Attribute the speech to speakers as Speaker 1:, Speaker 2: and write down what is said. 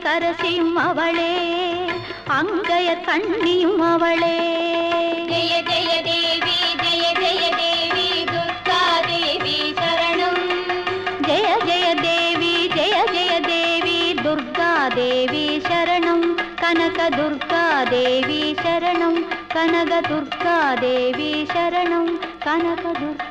Speaker 1: கரசியும் அவளே அங்கைய கண்ணியும் அவளே
Speaker 2: ஜெய ஜெய தேவி ஜெய ஜெய தேவி துர்கா தேவி சரணம்
Speaker 1: ஜெய ஜெய தேவி ஜெய ஜெய தேவி துர்கா தேவி சரணம் கனக துர்கா தேவி சரணம் கனக துர்கா தேவி சரணம் கனக துர்கா